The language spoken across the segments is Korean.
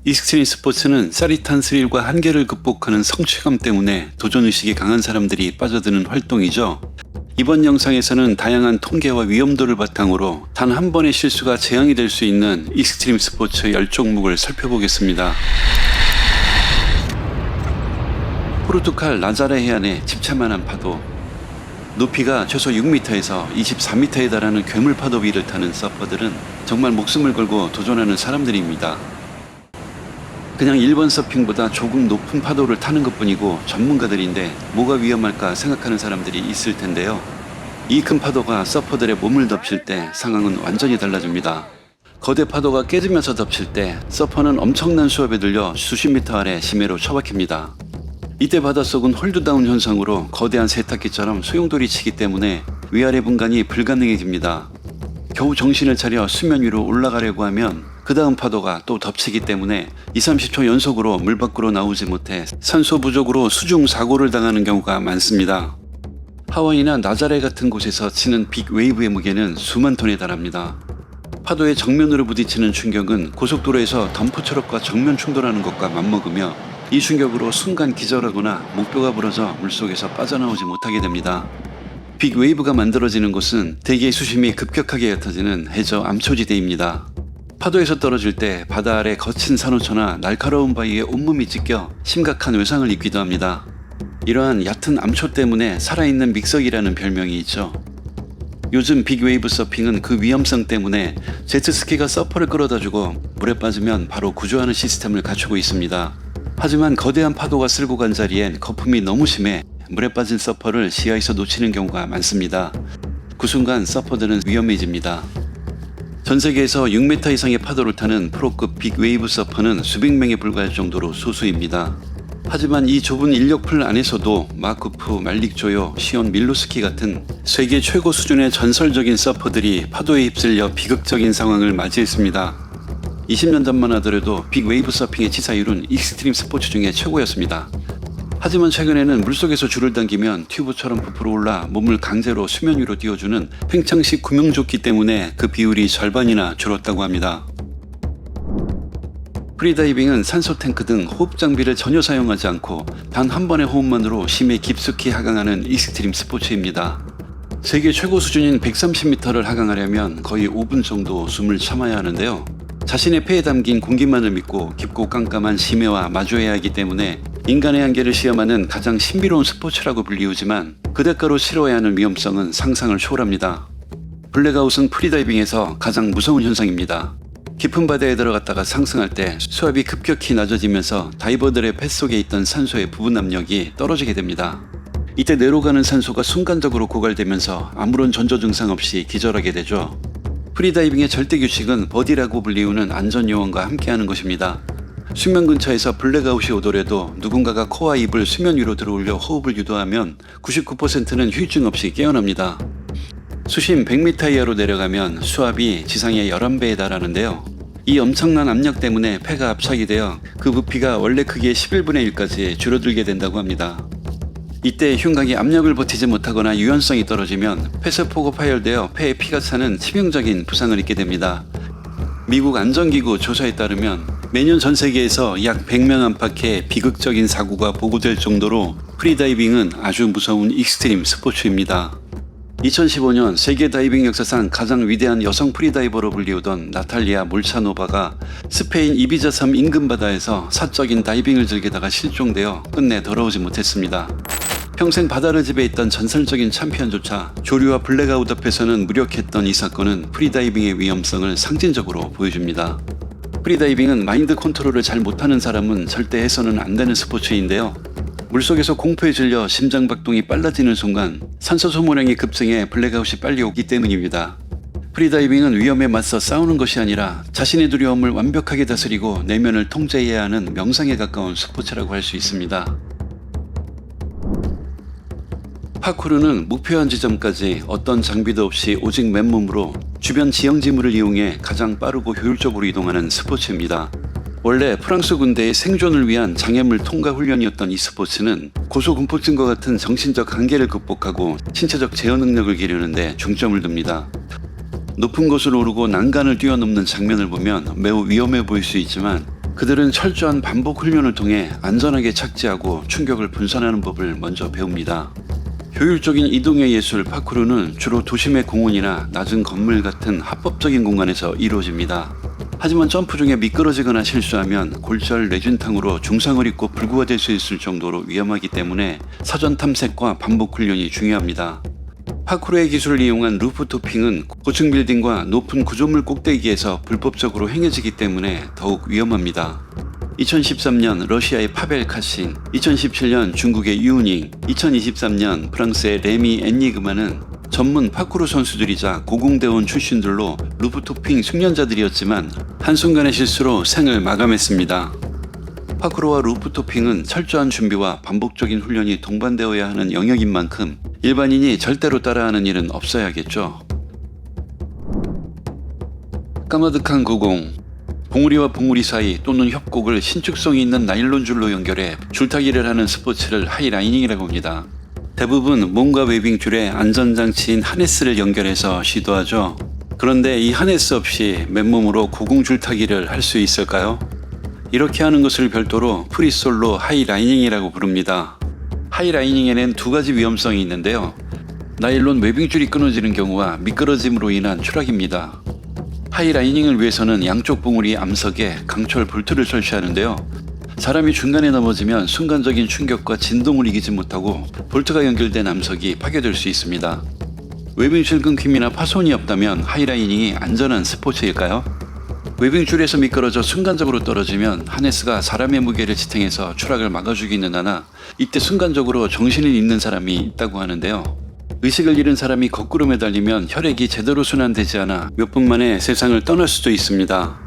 익스트림 스포츠는 짜릿한 스릴과 한계를 극복하는 성취감 때문에 도전의식이 강한 사람들이 빠져드는 활동이죠. 이번 영상에서는 다양한 통계와 위험도를 바탕으로 단 한 번의 실수가 재앙이 될 수 있는 익스트림 스포츠 10종목을 살펴보겠습니다. 포르투갈 나자레 해안의 집차만한 파도. 높이가 최소 6m에서 24m에 달하는 괴물 파도 위를 타는 서퍼들은 정말 목숨을 걸고 도전하는 사람들입니다. 그냥 일반 서핑보다 조금 높은 파도를 타는 것뿐이고 전문가들인데 뭐가 위험할까 생각하는 사람들이 있을 텐데요. 이 큰 파도가 서퍼들의 몸을 덮칠 때 상황은 완전히 달라집니다. 거대 파도가 깨지면서 덮칠 때 서퍼는 엄청난 수압에 들려 수십 미터 아래 심해로 처박힙니다. 이때 바닷속은 홀드다운 현상으로 거대한 세탁기처럼 소용돌이 치기 때문에 위아래 분간이 불가능해집니다. 겨우 정신을 차려 수면 위로 올라가려고 하면 그 다음 파도가 또 덮치기 때문에 20-30초 연속으로 물 밖으로 나오지 못해 산소 부족으로 수중 사고를 당하는 경우가 많습니다. 하와이나 나자레 같은 곳에서 치는 빅 웨이브의 무게는 수만 톤에 달합니다. 파도의 정면으로 부딪히는 충격은 고속도로에서 덤프 트럭과 정면 충돌하는 것과 맞먹으며 이 충격으로 순간 기절하거나 목뼈가 부러져 물속에서 빠져나오지 못하게 됩니다. 빅 웨이브가 만들어지는 곳은 대기의 수심이 급격하게 옅어지는 해저 암초지대입니다. 파도에서 떨어질 때 바다 아래 거친 산호초나 날카로운 바위에 온몸이 찢겨 심각한 외상을 입기도 합니다. 이러한 얕은 암초 때문에 살아있는 믹서기라는 별명이 있죠. 요즘 빅웨이브 서핑은 그 위험성 때문에 제트스키가 서퍼를 끌어다주고 물에 빠지면 바로 구조하는 시스템을 갖추고 있습니다. 하지만 거대한 파도가 쓸고 간 자리엔 거품이 너무 심해 물에 빠진 서퍼를 시야에서 놓치는 경우가 많습니다. 그 순간 서퍼들은 위험해집니다. 전 세계에서 6m 이상의 파도를 타는 프로급 빅웨이브 서퍼는 수백 명에 불과할 정도로 소수입니다. 하지만 이 좁은 인력풀 안에서도 마쿠프, 말릭조요, 시온 밀로스키 같은 세계 최고 수준의 전설적인 서퍼들이 파도에 휩쓸려 비극적인 상황을 맞이했습니다. 20년 전만 하더라도 빅웨이브 서핑의 치사율은 익스트림 스포츠 중에 최고였습니다. 하지만 최근에는 물속에서 줄을 당기면 튜브처럼 부풀어 올라 몸을 강제로 수면 위로 띄워주는 팽창식 구명조끼 때문에 그 비율이 절반이나 줄었다고 합니다. 프리다이빙은 산소 탱크 등 호흡 장비를 전혀 사용하지 않고 단 한 번의 호흡만으로 심해 깊숙이 하강하는 익스트림 스포츠입니다. 세계 최고 수준인 130m를 하강하려면 거의 5분 정도 숨을 참아야 하는데요. 자신의 폐에 담긴 공기만을 믿고 깊고 깜깜한 심해와 마주해야 하기 때문에 인간의 한계를 시험하는 가장 신비로운 스포츠라고 불리우지만 그 대가로 치러야 하는 위험성은 상상을 초월합니다. 블랙아웃은 프리다이빙에서 가장 무서운 현상입니다. 깊은 바다에 들어갔다가 상승할 때 수압이 급격히 낮아지면서 다이버들의 뱃속에 있던 산소의 부분 압력이 떨어지게 됩니다. 이때 내려가는 산소가 순간적으로 고갈되면서 아무런 전조 증상 없이 기절하게 되죠. 프리다이빙의 절대 규칙은 버디라고 불리우는 안전요원과 함께하는 것입니다. 수면 근처에서 블랙아웃이 오더라도 누군가가 코와 입을 수면 위로 들어올려 호흡을 유도하면 99%는 휴증 없이 깨어납니다. 수심 100m 이하로 내려가면 수압이 지상의 11배에 달하는데요. 이 엄청난 압력 때문에 폐가 압착이 되어 그 부피가 원래 크기의 11분의 1까지 줄어들게 된다고 합니다. 이때 흉곽이 압력을 버티지 못하거나 유연성이 떨어지면 폐세포가 파열되어 폐에 피가 차는 치명적인 부상을 입게 됩니다. 미국 안전기구 조사에 따르면 매년 전 세계에서 약 100명 안팎의 비극적인 사고가 보고될 정도로 프리다이빙은 아주 무서운 익스트림 스포츠입니다. 2015년 세계 다이빙 역사상 가장 위대한 여성 프리다이버로 불리우던 나탈리아 몰차노바가 스페인 이비자 섬 인근 바다에서 사적인 다이빙을 즐기다가 실종되어 끝내 돌아오지 못했습니다. 평생 바다를 지배했던 전설적인 챔피언조차 조류와 블랙아웃 앞에서는 무력했던 이 사건은 프리다이빙의 위험성을 상징적으로 보여줍니다. 프리다이빙은 마인드 컨트롤을 잘 못하는 사람은 절대 해서는 안 되는 스포츠인데요. 물속에서 공포에 질려 심장박동이 빨라지는 순간 산소 소모량이 급증해 블랙아웃이 빨리 오기 때문입니다. 프리다이빙은 위험에 맞서 싸우는 것이 아니라 자신의 두려움을 완벽하게 다스리고 내면을 통제해야 하는 명상에 가까운 스포츠라고 할 수 있습니다. 파쿠르는 목표한 지점까지 어떤 장비도 없이 오직 맨몸으로 주변 지형지물을 이용해 가장 빠르고 효율적으로 이동하는 스포츠입니다. 원래 프랑스 군대의 생존을 위한 장애물 통과 훈련이었던 이 스포츠는 고소공포증과 같은 정신적 한계를 극복하고 신체적 제어 능력을 기르는데 중점을 둡니다. 높은 곳을 오르고 난간을 뛰어넘는 장면을 보면 매우 위험해 보일 수 있지만 그들은 철저한 반복 훈련을 통해 안전하게 착지하고 충격을 분산하는 법을 먼저 배웁니다. 효율적인 이동의 예술 파쿠르는 주로 도심의 공원이나 낮은 건물 같은 합법적인 공간에서 이루어집니다. 하지만 점프 중에 미끄러지거나 실수하면 골절 뇌진탕으로 중상을 입고 불구가 될 수 있을 정도로 위험하기 때문에 사전 탐색과 반복 훈련이 중요합니다. 파쿠르의 기술을 이용한 루프 토핑은 고층 빌딩과 높은 구조물 꼭대기에서 불법적으로 행해지기 때문에 더욱 위험합니다. 2013년 러시아의 파벨 카신, 2017년 중국의 유닝, 2023년 프랑스의 레미 엔니그마는 전문 파쿠르 선수들이자 고공대원 출신들로 루프토핑 숙련자들이었지만 한순간의 실수로 생을 마감했습니다. 파쿠르와 루프토핑은 철저한 준비와 반복적인 훈련이 동반되어야 하는 영역인 만큼 일반인이 절대로 따라하는 일은 없어야겠죠. 까마득한 고공, 봉우리와 봉우리 사이 또는 협곡을 신축성이 있는 나일론 줄로 연결해 줄타기를 하는 스포츠를 하이라이닝이라고 합니다. 대부분 몸과 웨빙 줄에 안전장치인 하네스를 연결해서 시도하죠. 그런데 이 하네스 없이 맨몸으로 고공 줄타기를 할 수 있을까요? 이렇게 하는 것을 별도로 프리솔로 하이라이닝이라고 부릅니다. 하이라이닝에는 두 가지 위험성이 있는데요. 나일론 웨빙줄이 끊어지는 경우와 미끄러짐으로 인한 추락입니다. 하이라이닝을 위해서는 양쪽 봉우리 암석에 강철 볼트를 설치하는데요. 사람이 중간에 넘어지면 순간적인 충격과 진동을 이기지 못하고 볼트가 연결된 암석이 파괴될 수 있습니다. 웨빙줄 끊김이나 파손이 없다면 하이라이닝이 안전한 스포츠일까요? 웨빙줄에서 미끄러져 순간적으로 떨어지면 하네스가 사람의 무게를 지탱해서 추락을 막아주기는 하나 이때 순간적으로 정신을 잃는 사람이 있다고 하는데요. 의식을 잃은 사람이 거꾸로 매달리면 혈액이 제대로 순환되지 않아 몇 분 만에 세상을 떠날 수도 있습니다.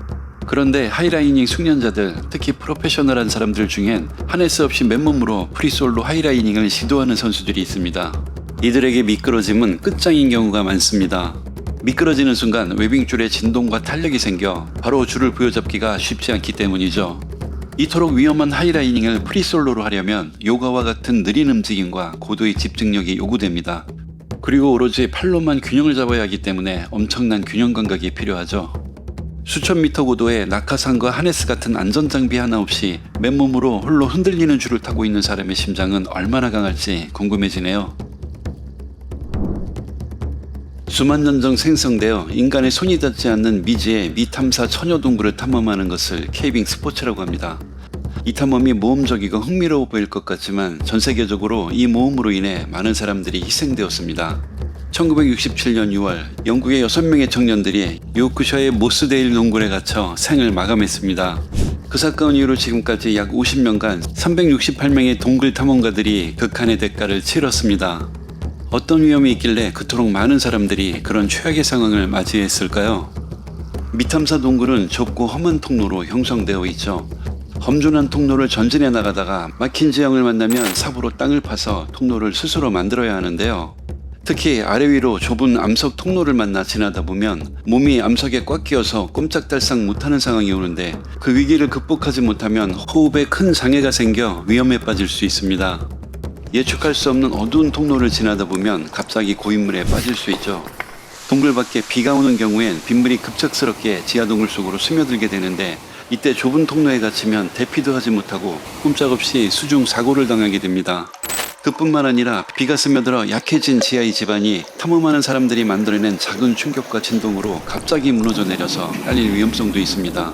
그런데 하이라이닝 숙련자들, 특히 프로페셔널한 사람들 중엔 하네스 없이 맨몸으로 프리솔로 하이라이닝을 시도하는 선수들이 있습니다. 이들에게 미끄러짐은 끝장인 경우가 많습니다. 미끄러지는 순간 웨빙줄에 진동과 탄력이 생겨 바로 줄을 부여잡기가 쉽지 않기 때문이죠. 이토록 위험한 하이라이닝을 프리솔로로 하려면 요가와 같은 느린 움직임과 고도의 집중력이 요구됩니다. 그리고 오로지 팔로만 균형을 잡아야 하기 때문에 엄청난 균형 감각이 필요하죠. 수천 미터 고도의 낙하산과 하네스 같은 안전장비 하나 없이 맨몸으로 홀로 흔들리는 줄을 타고 있는 사람의 심장은 얼마나 강할지 궁금해지네요. 수만 년 전 생성되어 인간의 손이 닿지 않는 미지의 미탐사 처녀 동굴을 탐험하는 것을 케이빙 스포츠라고 합니다. 이 탐험이 모험적이고 흥미로워 보일 것 같지만 전 세계적으로 이 모험으로 인해 많은 사람들이 희생되었습니다. 1967년 6월 영국의 6명의 청년들이 요크셔의 모스데일 동굴에 갇혀 생을 마감했습니다. 그 사건 이후로 지금까지 약 50년간 368명의 동굴 탐험가들이 극한의 대가를 치렀습니다. 어떤 위험이 있길래 그토록 많은 사람들이 그런 최악의 상황을 맞이했을까요? 미탐사 동굴은 좁고 험한 통로로 형성되어 있죠. 험준한 통로를 전진해 나가다가 막힌 지형을 만나면 삽으로 땅을 파서 통로를 스스로 만들어야 하는데요. 특히 아래 위로 좁은 암석 통로를 만나 지나다 보면 몸이 암석에 꽉 끼어서 꼼짝달싹 못하는 상황이 오는데 그 위기를 극복하지 못하면 호흡에 큰 장애가 생겨 위험에 빠질 수 있습니다. 예측할 수 없는 어두운 통로를 지나다 보면 갑자기 고인물에 빠질 수 있죠. 동굴 밖에 비가 오는 경우엔 빗물이 급작스럽게 지하 동굴 속으로 스며들게 되는데 이때 좁은 통로에 갇히면 대피도 하지 못하고 꼼짝없이 수중 사고를 당하게 됩니다. 그뿐만 아니라 비가 스며들어 약해진 지하의 지반이 탐험하는 사람들이 만들어낸 작은 충격과 진동으로 갑자기 무너져 내려서 깔릴 위험성도 있습니다.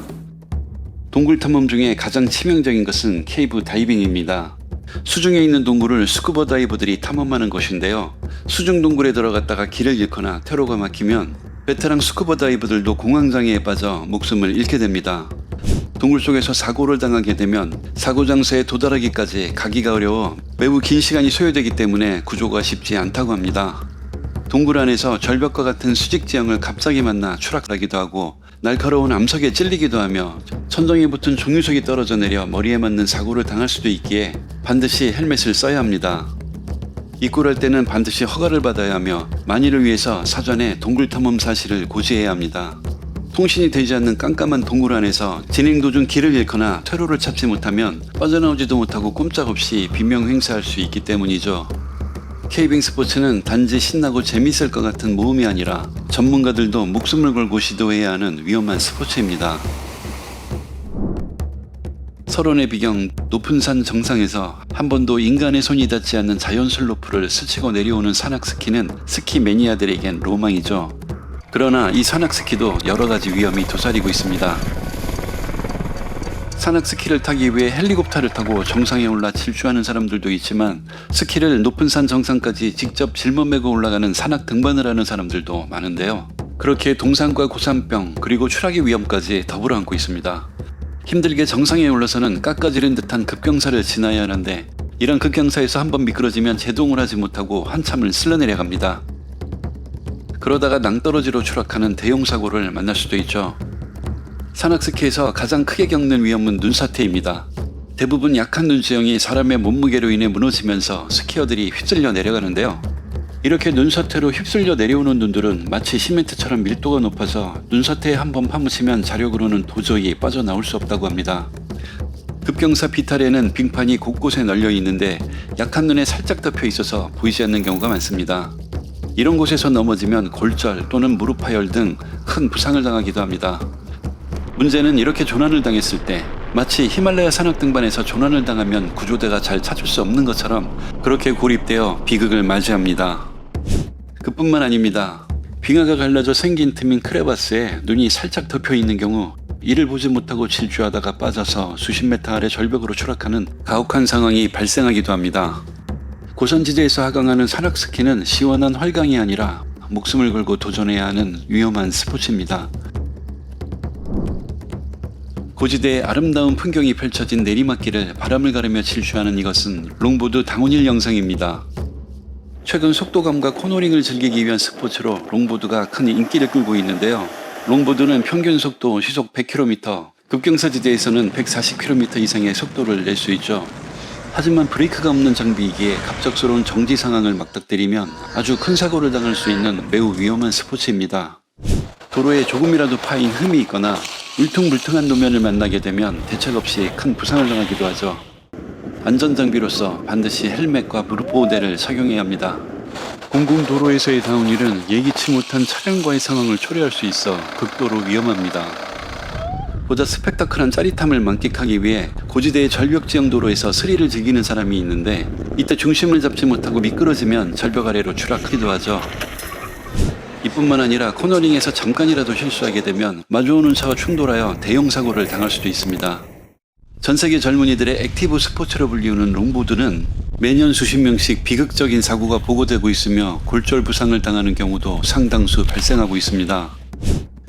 동굴 탐험 중에 가장 치명적인 것은 케이브 다이빙입니다. 수중에 있는 동굴을 스쿠버 다이버들이 탐험하는 것인데요. 수중 동굴에 들어갔다가 길을 잃거나 퇴로가 막히면 베테랑 스쿠버 다이버들도 공황장애에 빠져 목숨을 잃게 됩니다. 동굴 속에서 사고를 당하게 되면 사고 장소에 도달하기까지 가기가 어려워 매우 긴 시간이 소요되기 때문에 구조가 쉽지 않다고 합니다. 동굴 안에서 절벽과 같은 수직 지형을 갑자기 만나 추락하기도 하고 날카로운 암석에 찔리기도 하며 천정에 붙은 종유석이 떨어져 내려 머리에 맞는 사고를 당할 수도 있기에 반드시 헬멧을 써야 합니다. 입구할 때는 반드시 허가를 받아야 하며 만일을 위해서 사전에 동굴 탐험 사실을 고지해야 합니다. 통신이 되지 않는 깜깜한 동굴 안에서 진행 도중 길을 잃거나 퇴로를 찾지 못하면 빠져나오지도 못하고 꼼짝없이 비명 행사할 수 있기 때문이죠. 케이빙 스포츠는 단지 신나고 재밌을 것 같은 모험이 아니라 전문가들도 목숨을 걸고 시도해야 하는 위험한 스포츠입니다. 설원의 비경 높은 산 정상에서 한 번도 인간의 손이 닿지 않는 자연 슬로프를 스치고 내려오는 산악 스키는 스키 매니아들에겐 로망이죠. 그러나 이 산악 스키도 여러 가지 위험이 도사리고 있습니다. 산악 스키를 타기 위해 헬리콥터를 타고 정상에 올라 질주하는 사람들도 있지만 스키를 높은 산 정상까지 직접 짊어 메고 올라가는 산악 등반을 하는 사람들도 많은데요. 그렇게 동상과 고산병 그리고 추락의 위험까지 더불어 안고 있습니다. 힘들게 정상에 올라서는 깎아지른 듯한 급경사를 지나야 하는데 이런 급경사에서 한번 미끄러지면 제동을 하지 못하고 한참을 쓸려내려갑니다. 그러다가 낭떠러지로 추락하는 대형 사고를 만날 수도 있죠. 산악스키에서 가장 크게 겪는 위험은 눈사태입니다. 대부분 약한 눈수영이 사람의 몸무게로 인해 무너지면서 스키어들이 휩쓸려 내려가는데요. 이렇게 눈사태로 휩쓸려 내려오는 눈들은 마치 시멘트처럼 밀도가 높아서 눈사태에 한번 파묻히면 자력으로는 도저히 빠져나올 수 없다고 합니다. 급경사 비탈에는 빙판이 곳곳에 널려 있는데 약한 눈에 살짝 덮여 있어서 보이지 않는 경우가 많습니다. 이런 곳에서 넘어지면 골절 또는 무릎 파열 등 큰 부상을 당하기도 합니다. 문제는 이렇게 조난을 당했을 때 마치 히말라야 산악 등반에서 조난을 당하면 구조대가 잘 찾을 수 없는 것처럼 그렇게 고립되어 비극을 맞이합니다. 그뿐만 아닙니다. 빙하가 갈라져 생긴 틈인 크레바스에 눈이 살짝 덮여 있는 경우 이를 보지 못하고 질주하다가 빠져서 수십 미터 아래 절벽으로 추락하는 가혹한 상황이 발생하기도 합니다. 고산지대에서 하강하는 산악스키는 시원한 활강이 아니라 목숨을 걸고 도전해야 하는 위험한 스포츠입니다. 고지대의 아름다운 풍경이 펼쳐진 내리막길을 바람을 가르며 질주하는 이것은 롱보드 당운일 영상입니다. 최근 속도감과 코너링을 즐기기 위한 스포츠로 롱보드가 큰 인기를 끌고 있는데요. 롱보드는 평균 속도 시속 100km, 급경사지대에서는 140km 이상의 속도를 낼 수 있죠. 하지만 브레이크가 없는 장비이기에 갑작스러운 정지 상황을 맞닥뜨리면 아주 큰 사고를 당할 수 있는 매우 위험한 스포츠입니다. 도로에 조금이라도 파인 흠이 있거나 울퉁불퉁한 노면을 만나게 되면 대책 없이 큰 부상을 당하기도 하죠. 안전장비로서 반드시 헬멧과 무릎보호대를 착용해야 합니다. 공공도로에서의 다운힐은 예기치 못한 차량과의 상황을 초래할 수 있어 극도로 위험합니다. 보다 스펙타클한 짜릿함을 만끽하기 위해 고지대의 절벽지형 도로에서 스릴을 즐기는 사람이 있는데 이때 중심을 잡지 못하고 미끄러지면 절벽 아래로 추락하기도 하죠. 이뿐만 아니라 코너링에서 잠깐이라도 실수하게 되면 마주오는 차와 충돌하여 대형 사고를 당할 수도 있습니다. 전세계 젊은이들의 액티브 스포츠로 불리우는 롱보드는 매년 수십 명씩 비극적인 사고가 보고되고 있으며 골절 부상을 당하는 경우도 상당수 발생하고 있습니다.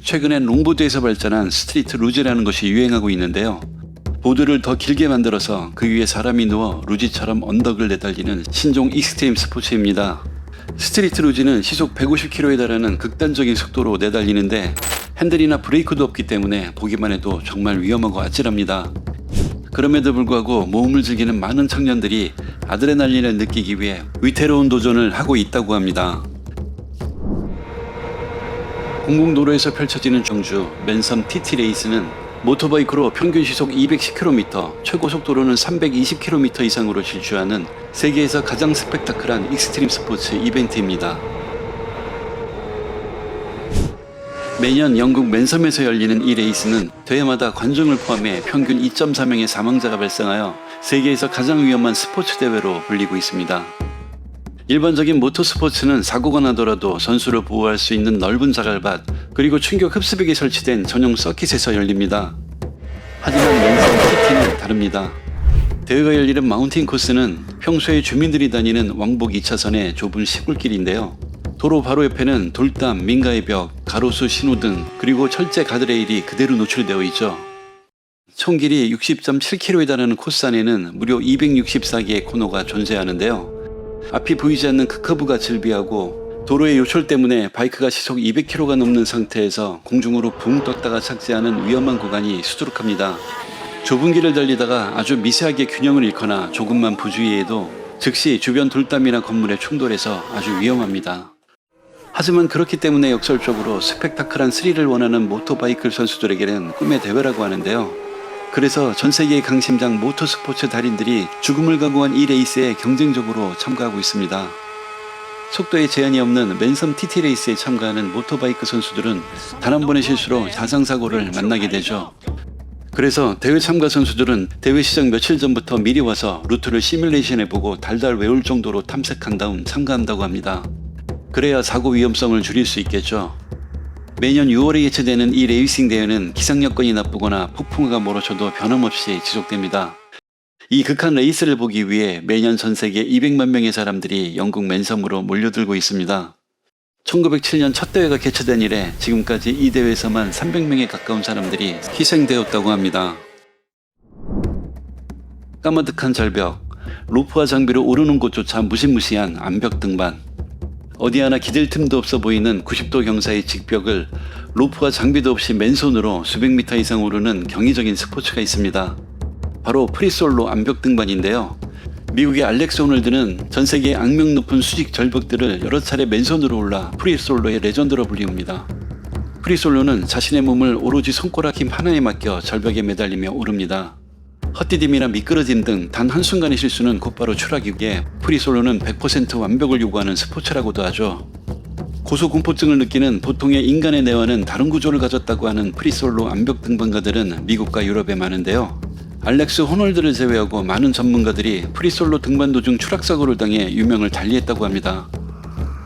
최근엔 롱보드에서 발전한 스트리트 루지라는 것이 유행하고 있는데요. 보드를 더 길게 만들어서 그 위에 사람이 누워 루지처럼 언덕을 내달리는 신종 익스트림 스포츠입니다. 스트리트 루지는 시속 150km에 달하는 극단적인 속도로 내달리는데 핸들이나 브레이크도 없기 때문에 보기만 해도 정말 위험하고 아찔합니다. 그럼에도 불구하고 모험을 즐기는 많은 청년들이 아드레날린을 느끼기 위해 위태로운 도전을 하고 있다고 합니다. 공공도로에서 펼쳐지는 경주 맨섬 TT 레이스는 모터바이크로 평균 시속 210km, 최고 속도로는 320km 이상으로 질주하는 세계에서 가장 스펙타클한 익스트림 스포츠 이벤트입니다. 매년 영국 맨섬에서 열리는 이 레이스는 대회마다 관중을 포함해 평균 2.4명의 사망자가 발생하여 세계에서 가장 위험한 스포츠 대회로 불리고 있습니다. 일반적인 모터스포츠는 사고가 나더라도 선수를 보호할 수 있는 넓은 자갈밭 그리고 충격 흡수벽이 설치된 전용 서킷에서 열립니다. 하지만 맨섬 TT는 다릅니다. 대회가 열리는 마운틴 코스는 평소에 주민들이 다니는 왕복 2차선의 좁은 시골길인데요. 도로 바로 옆에는 돌담, 민가의 벽, 가로수 신호등 그리고 철제 가드레일이 그대로 노출되어 있죠. 총 길이 60.7km에 달하는 코스 안에는 무려 264개의 코너가 존재하는데요. 앞이 보이지 않는 크커브가 즐비하고 도로의 요철 때문에 바이크가 시속 200km가 넘는 상태에서 공중으로 붕 떴다가 착지하는 위험한 구간이 수두룩합니다. 좁은 길을 달리다가 아주 미세하게 균형을 잃거나 조금만 부주의해도 즉시 주변 돌담이나 건물에 충돌해서 아주 위험합니다. 하지만 그렇기 때문에 역설적으로 스펙타클한 스릴을 원하는 모터바이크 선수들에게는 꿈의 대회라고 하는데요. 그래서 전 세계의 강심장 모터스포츠 달인들이 죽음을 각오한 이 레이스에 경쟁적으로 참가하고 있습니다. 속도에 제한이 없는 맨섬 TT 레이스에 참가하는 모터바이크 선수들은 단 한 번의 실수로 자상사고를 만나게 되죠. 그래서 대회 참가 선수들은 대회 시작 며칠 전부터 미리 와서 루트를 시뮬레이션해보고 달달 외울 정도로 탐색한 다음 참가한다고 합니다. 그래야 사고 위험성을 줄일 수 있겠죠. 매년 6월에 개최되는 이 레이싱 대회는 기상 여건이 나쁘거나 폭풍우가 몰아쳐도 변함없이 지속됩니다. 이 극한 레이스를 보기 위해 매년 전 세계 200만 명의 사람들이 영국 맨섬으로 몰려들고 있습니다. 1907년 첫 대회가 개최된 이래 지금까지 이 대회에서만 300명에 가까운 사람들이 희생되었다고 합니다. 까마득한 절벽, 로프와 장비로 오르는 곳조차 무시무시한 암벽 등반. 어디 하나 기댈 틈도 없어 보이는 90도 경사의 직벽을 로프와 장비도 없이 맨손으로 수백 미터 이상 오르는 경이적인 스포츠가 있습니다. 바로 프리솔로 암벽 등반인데요. 미국의 알렉스 호널드는 전 세계 악명 높은 수직 절벽들을 여러 차례 맨손으로 올라 프리솔로의 레전드로 불리웁니다. 프리솔로는 자신의 몸을 오로지 손가락 힘 하나에 맡겨 절벽에 매달리며 오릅니다. 헛디딤이나 미끄러짐 등 단 한순간의 실수는 곧바로 추락이기에 프리솔로는 100% 완벽을 요구하는 스포츠라고도 하죠. 고소공포증을 느끼는 보통의 인간의 뇌와는 다른 구조를 가졌다고 하는 프리솔로 암벽 등반가들은 미국과 유럽에 많은데요. 알렉스 호널드를 제외하고 많은 전문가들이 프리솔로 등반 도중 추락사고를 당해 유명을 달리했다고 합니다.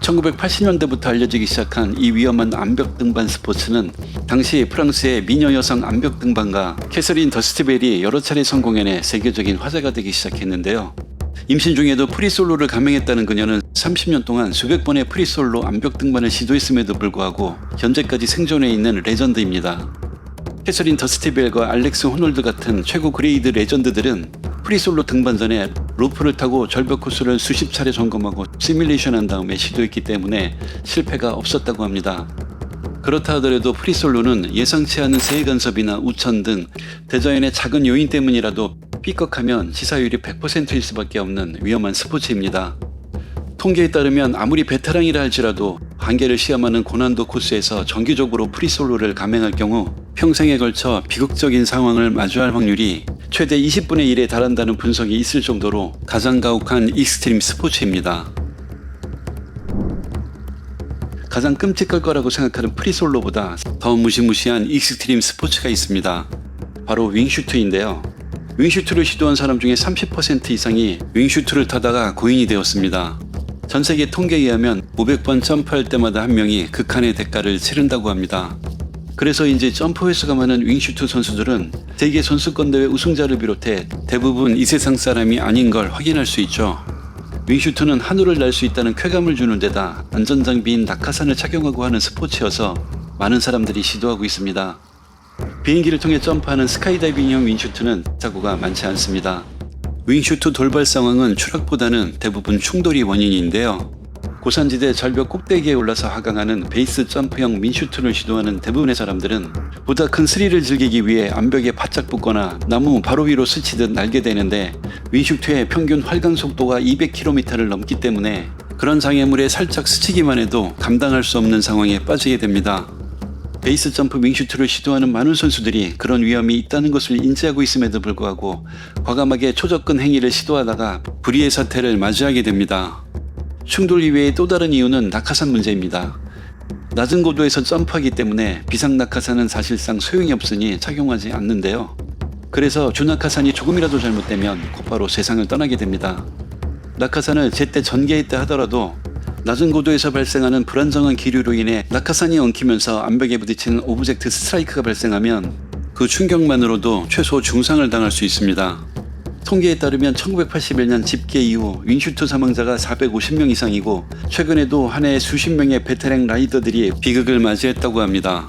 1980년대부터 알려지기 시작한 이 위험한 암벽 등반 스포츠는 당시 프랑스의 미녀 여성 암벽 등반가 캐서린 더스티벨이 여러 차례 성공해내 세계적인 화제가 되기 시작했는데요. 임신 중에도 프리솔로를 감행했다는 그녀는 30년 동안 수백 번의 프리솔로 암벽 등반을 시도했음에도 불구하고 현재까지 생존해 있는 레전드입니다. 캐서린 더스티벨과 알렉스 호널드 같은 최고 그레이드 레전드들은 프리솔로 등반 전에 로프를 타고 절벽 코스를 수십 차례 점검하고 시뮬레이션한 다음에 시도했기 때문에 실패가 없었다고 합니다. 그렇다 하더라도 프리솔로는 예상치 않은 새해 간섭이나 우천 등 대자연의 작은 요인 때문이라도 삐걱하면 치사율이 100%일 수밖에 없는 위험한 스포츠입니다. 통계에 따르면 아무리 베테랑이라 할지라도 한계를 시험하는 고난도 코스에서 정기적으로 프리솔로를 감행할 경우 평생에 걸쳐 비극적인 상황을 마주할 확률이 최대 20분의 1에 달한다는 분석이 있을 정도로 가장 가혹한 익스트림 스포츠입니다. 가장 끔찍할 거라고 생각하는 프리솔로보다 더 무시무시한 익스트림 스포츠가 있습니다. 바로 윙슈트인데요. 윙슈트를 시도한 사람 중에 30% 이상이 윙슈트를 타다가 고인이 되었습니다. 전 세계 통계에 의하면 500번 점프할 때마다 한 명이 극한의 대가를 치른다고 합니다. 그래서인지 점프 횟수가 많은 윙슈트 선수들은 세계 선수권대회 우승자를 비롯해 대부분 이 세상 사람이 아닌 걸 확인할 수 있죠. 윙슈트는 하늘을 날 수 있다는 쾌감을 주는 데다 안전장비인 낙하산을 착용하고 하는 스포츠여서 많은 사람들이 시도하고 있습니다. 비행기를 통해 점프하는 스카이다이빙형 윙슈트는 사고가 많지 않습니다. 윙슈트 돌발 상황은 추락보다는 대부분 충돌이 원인인데요. 고산지대 절벽 꼭대기에 올라서 하강하는 베이스 점프형 윙슈트를 시도하는 대부분의 사람들은 보다 큰 스릴을 즐기기 위해 암벽에 바짝 붙거나 나무 바로 위로 스치듯 날게 되는데 윙슈트의 평균 활강 속도가 200km를 넘기 때문에 그런 장애물에 살짝 스치기만 해도 감당할 수 없는 상황에 빠지게 됩니다. 베이스 점프 윙슈트를 시도하는 많은 선수들이 그런 위험이 있다는 것을 인지하고 있음에도 불구하고 과감하게 초접근 행위를 시도하다가 불의의 사태를 맞이하게 됩니다. 충돌 이외의 또 다른 이유는 낙하산 문제입니다. 낮은 고도에서 점프하기 때문에 비상 낙하산은 사실상 소용이 없으니 착용하지 않는데요. 그래서 준낙하산이 조금이라도 잘못되면 곧바로 세상을 떠나게 됩니다. 낙하산을 제때 전개했다 하더라도 낮은 고도에서 발생하는 불안정한 기류로 인해 낙하산이 엉키면서 암벽에 부딪히는 오브젝트 스트라이크가 발생하면 그 충격만으로도 최소 중상을 당할 수 있습니다. 통계에 따르면 1981년 집계 이후 윙슈트 사망자가 450명 이상이고 최근에도 한 해 수십 명의 베테랑 라이더들이 비극을 맞이했다고 합니다.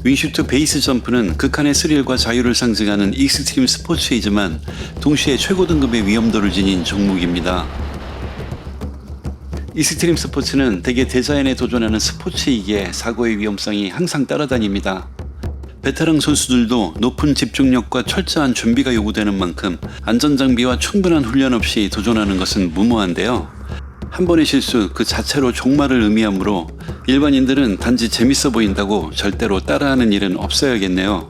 윙슈트 베이스 점프는 극한의 스릴과 자유를 상징하는 익스트림 스포츠이지만 동시에 최고 등급의 위험도를 지닌 종목입니다. 익스트림 스포츠는 대개 대자연에 도전하는 스포츠이기에 사고의 위험성이 항상 따라다닙니다. 베테랑 선수들도 높은 집중력과 철저한 준비가 요구되는 만큼 안전장비와 충분한 훈련 없이 도전하는 것은 무모한데요. 한 번의 실수 그 자체로 종말을 의미하므로 일반인들은 단지 재밌어 보인다고 절대로 따라하는 일은 없어야겠네요.